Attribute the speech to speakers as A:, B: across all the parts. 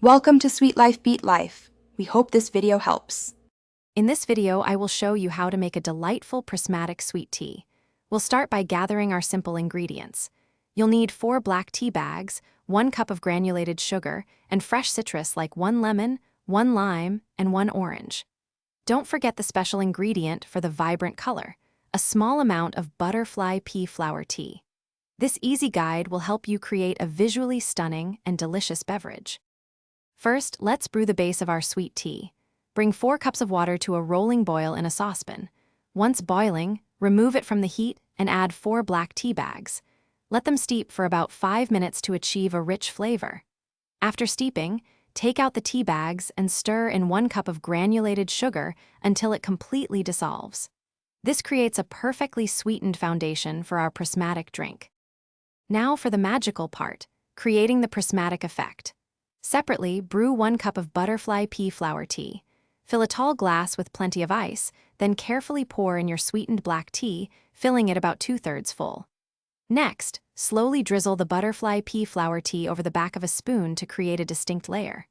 A: Welcome to Sweet Life Beat Life. We hope this video helps.
B: In this video, I will show you how to make a delightful prismatic sweet tea. We'll start by gathering our simple ingredients. You'll need 4 black tea bags, 1 cup of granulated sugar, and fresh citrus like 1 lemon, 1 lime, and 1 orange. Don't forget the special ingredient for the vibrant color, a small amount of butterfly pea flower tea. This easy guide will help you create a visually stunning and delicious beverage. First, let's brew the base of our sweet tea. Bring 4 cups of water to a rolling boil in a saucepan. Once boiling, remove it from the heat and add 4 black tea bags. Let them steep for about 5 minutes to achieve a rich flavor. After steeping, take out the tea bags and stir in 1 cup of granulated sugar until it completely dissolves. This creates a perfectly sweetened foundation for our prismatic drink. Now for the magical part, creating the prismatic effect. Separately, brew 1 cup of butterfly pea flower tea. Fill a tall glass with plenty of ice, then carefully pour in your sweetened black tea, filling it about 2/3 full. Next, slowly drizzle the butterfly pea flower tea over the back of a spoon to create a distinct layer.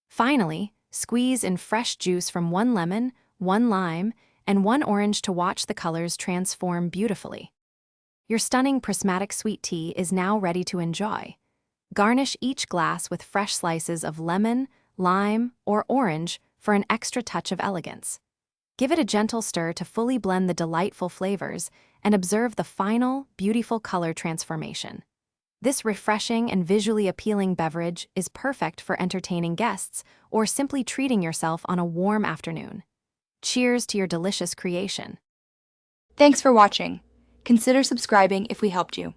B: Finally, squeeze in fresh juice from 1 lemon, 1 lime, and 1 orange to watch the colors transform beautifully. Your stunning prismatic sweet tea is now ready to enjoy. Garnish each glass with fresh slices of lemon, lime, or orange for an extra touch of elegance. Give it a gentle stir to fully blend the delightful flavors and observe the final, beautiful color transformation. This refreshing and visually appealing beverage is perfect for entertaining guests or simply treating yourself on a warm afternoon. Cheers to your delicious creation.
A: Thanks for watching. Consider subscribing if we helped you.